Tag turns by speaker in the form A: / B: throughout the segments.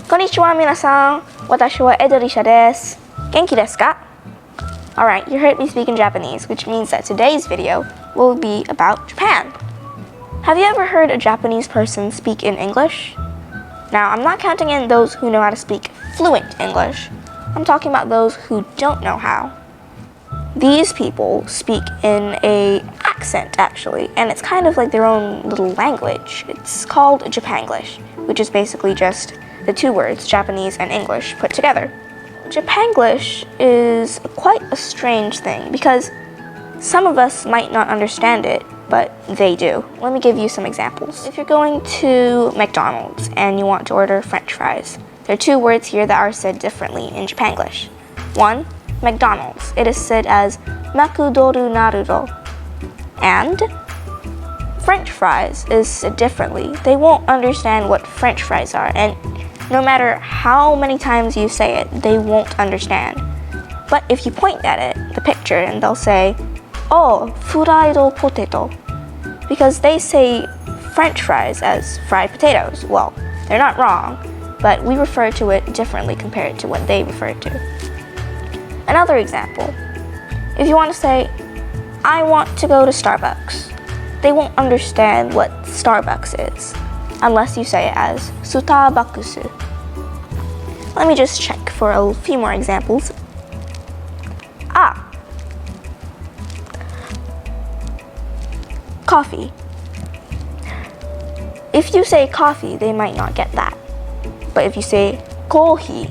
A: Konnichiwa minasan. Watashi wa Aedlycia desu. Genki desu ka? Alright, you heard me speak in Japanese, which means that today's video will be about Japan. Have you ever heard a Japanese person speak in English? Now, I'm not counting in those who know how to speak fluent English. I'm talking about those who don't know how. These people speak in an accent, actually, and it's kind of like their own little language. It's called Japanglish, which is basically just the two words, Japanese and English, put together. Japanglish is quite a strange thing because some of us might not understand it, but they do. Let me give you some examples. If you're going to McDonald's and you want to order French fries, there are two words here that are said differently in Japanglish. One, McDonald's. It is said as Makudoru Narudo. And French fries is said differently. They won't understand what French fries are, and no matter how many times you say it, they won't understand. But if you point at it, the picture, and they'll say, "Oh, fried potato," because they say French fries as fried potatoes. Well, they're not wrong, but we refer to it differently compared to what they refer to. Another example, if you want to say, "I want to go to Starbucks," they won't understand what Starbucks is unless you say it as Starbucks. Let me just check for a few more examples. Coffee. If you say coffee, they might not get that. But if you say kohi,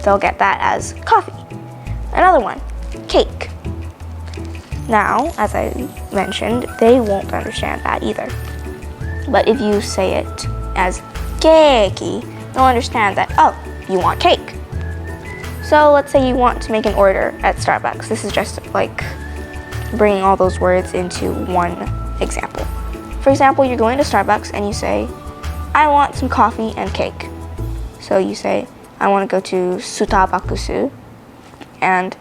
A: they'll get that as coffee. Another one, cake. Now, as I mentioned, they won't understand that either. But if you say it as keiki, they'll understand that, oh, you want cake. So let's say you want to make an order at Starbucks. This is just like bringing all those words into one example. For example, you're going to Starbucks and you say, "I want some coffee and cake." So you say, "I want to go to Starbucks and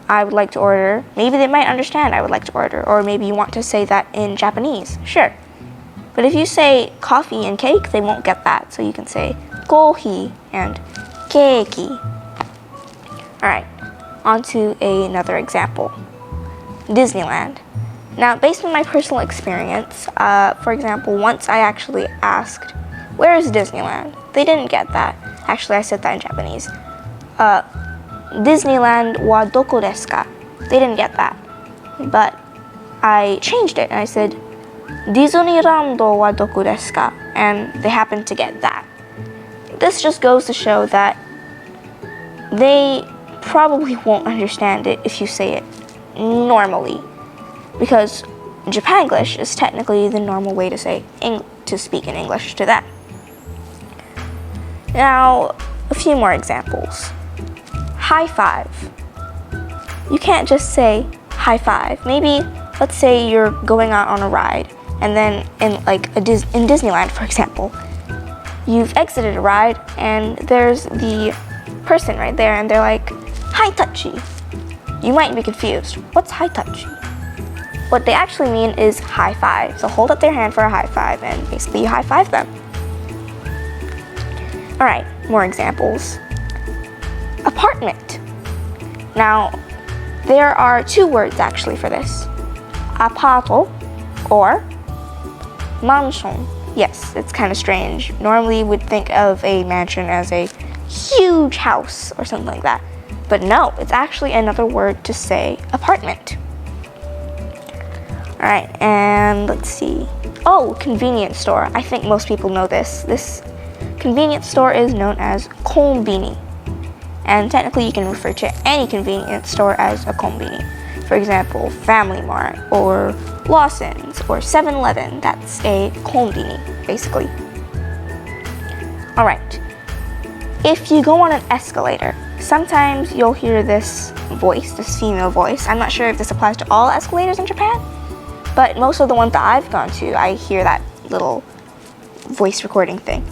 A: I would like to order," maybe they might understand "I would like to order," or maybe you want to say that in Japanese, sure. But if you say coffee and cake, they won't get that. So you can say kohi and keiki. Alright, on to another example. Disneyland. Now, based on my personal experience, for example, once I actually asked, "Where is Disneyland?" They didn't get that. Actually, I said that in Japanese. Disneyland wa doko desu ka? They didn't get that. But I changed it and I said, "Disneyland wa doko desu ka?" And they happened to get that. This just goes to show that they probably won't understand it if you say it normally, because Japanglish is technically the normal way to speak in English to them. Now, a few more examples. High five. You can't just say high five. Maybe, let's say you're going out on a ride, and then in Disneyland, for example, you've exited a ride, and there's the person right there, and they're like, "High touchy." You might be confused. What's high touchy? What they actually mean is high five. So hold up their hand for a high five, and basically you high five them. Alright, more examples. Apartment. Now, there are two words actually for this. Apato or mansion. Yes, it's kind of strange. Normally we'd think of a mansion as a huge house or something like that. But no, it's actually another word to say apartment. Alright, and let's see. Oh, convenience store. I think most people know this. This convenience store is known as konbini. And technically you can refer to any convenience store as a konbini. For example, Family Mart or Lawson's or 7-Eleven. That's a konbini, basically. Alright. If you go on an escalator, sometimes you'll hear this voice, this female voice. I'm not sure if this applies to all escalators in Japan, but most of the ones that I've gone to, I hear that little voice recording thing.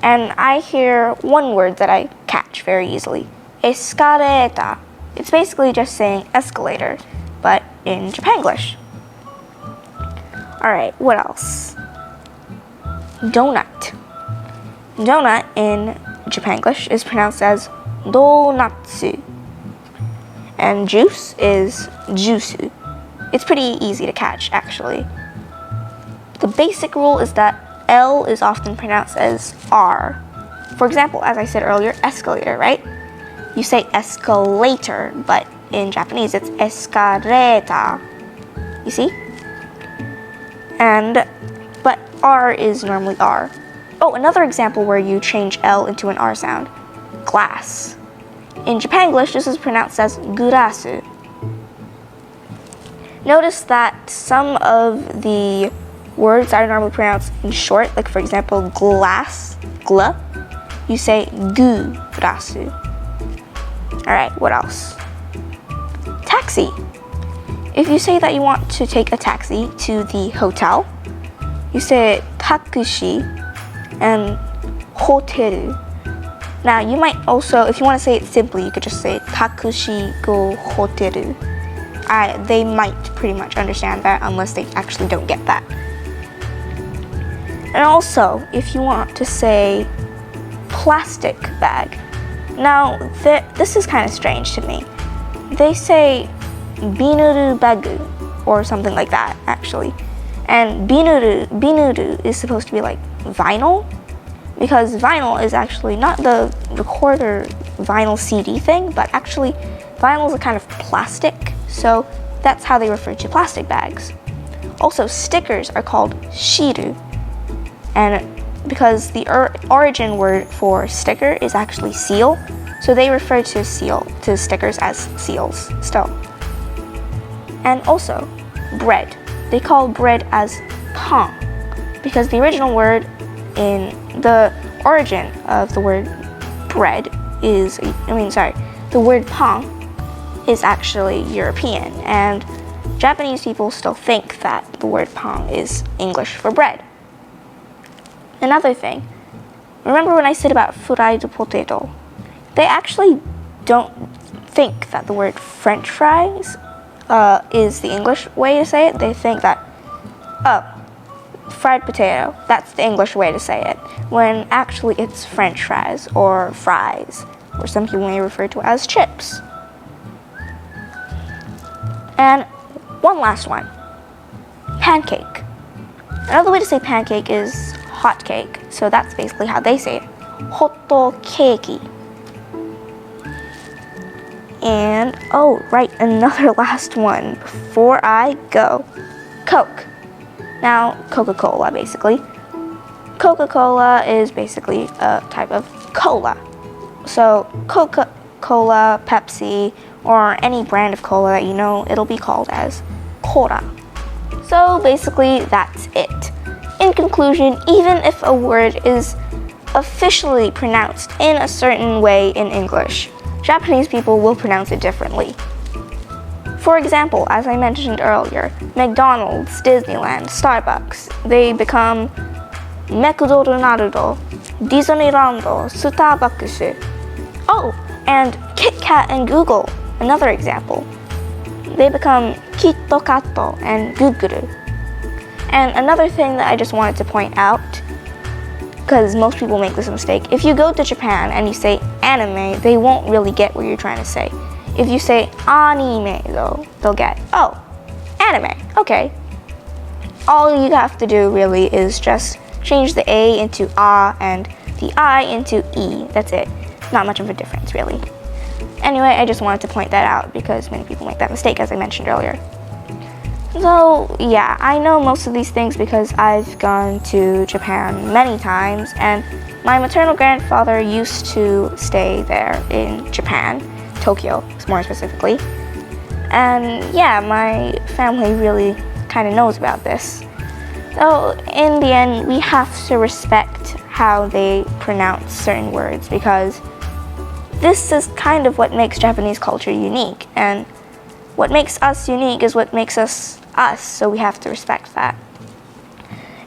A: And I hear one word that I catch very easily. Escaleta. It's basically just saying escalator, but in Japanglish. Alright, what else? Donut. donut in Japanglish is pronounced as donatsu. And juice is jusu. It's pretty easy to catch, actually. The basic rule is that L is often pronounced as R. For example, as I said earlier, escalator, right? You say escalator, but in Japanese it's escaleta. You see? But R is normally R. Oh, another example where you change L into an R sound. Glass. In Japanglish, this is pronounced as gurasu. Notice that some of the words are normally pronounced in short, like for example, glass, gla. You say gurasu. Alright, what else? Taxi. If you say that you want to take a taxi to the hotel, you say takushi and hoteru. Now, you might also, if you want to say it simply, you could just say takushi go hoteru. They might pretty much understand that unless they actually don't get that. And also, if you want to say plastic bag, now this is kind of strange to me. They say binuru bagu or something like that, actually. And binuru is supposed to be like vinyl, because vinyl is actually not the recorder vinyl CD thing, but actually vinyl is a kind of plastic, so that's how they refer to plastic bags. Also, stickers are called shiru, and because the origin word for sticker is actually seal, so they refer to stickers as seals still. And also, bread. They call bread as pain, because the original word in the origin of the word bread is, the word pain is actually European, and Japanese people still think that the word pain is English for bread. Another thing, remember when I said about fried potato? They actually don't think that the word French fries is the English way to say it. They think that, fried potato, that's the English way to say it, when actually it's French fries, or some people may refer to it as chips. And one last one, pancake. Another way to say pancake is hot cake, so that's basically how they say it, hotto keiki. And, oh, right, another last one before I go, Coke. Now, Coca-Cola, basically. Coca-Cola is basically a type of cola. So, Coca-Cola, Pepsi, or any brand of cola that you know, it'll be called as cola. So, basically, that's it. In conclusion, even if a word is officially pronounced in a certain way in English, Japanese people will pronounce it differently. For example, as I mentioned earlier, McDonald's, Disneyland, Starbucks, they become McDonald's, Disneyland, Starbucks. Oh, and Kit Kat and Google, another example. They become Kitto and Google. And another thing that I just wanted to point out, because most people make this mistake, if you go to Japan and you say anime, they won't really get what you're trying to say. If you say anime, though, they'll get, oh, anime, okay. All you have to do really is just change the A into A and the I into E. That's it. Not much of a difference, really. Anyway, I just wanted to point that out because many people make that mistake, as I mentioned earlier. So, yeah, I know most of these things because I've gone to Japan many times, and my maternal grandfather used to stay there in Japan, Tokyo, more specifically. And yeah, my family really kind of knows about this. So, in the end, we have to respect how they pronounce certain words because this is kind of what makes Japanese culture unique, and what makes us unique is what makes us us, so we have to respect that.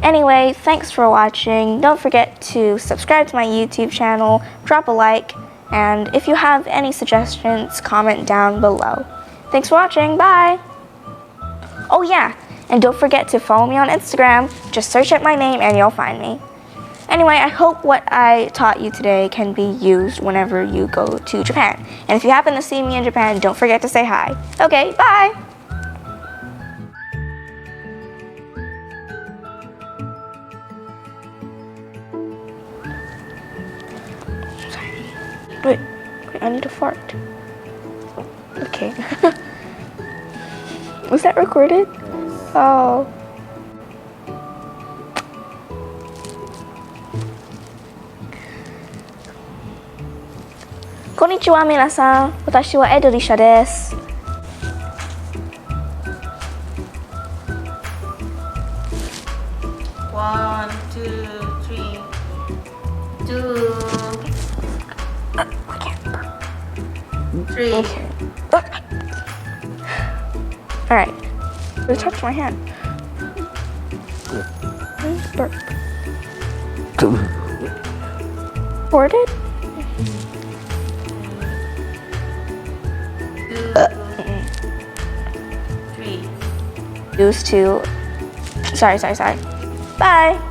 A: Anyway, thanks for watching. Don't forget to subscribe to my YouTube channel, drop a like, and if you have any suggestions, comment down below. Thanks for watching, bye! Oh yeah, and don't forget to follow me on Instagram. Just search up my name and you'll find me. Anyway, I hope what I taught you today can be used whenever you go to Japan. And if you happen to see me in Japan, don't forget to say hi. Okay, bye! Wait, I need to fart. Okay. Was that recorded? Oh. Konnichiwa, minasan. Watashi wa Aedlycia desu.
B: One, two, three, two,
A: I can't burp.
B: three.
A: Okay. Alright. It touched my hand. Burp. Recorded?
B: Three.
A: Used to. Sorry. Bye.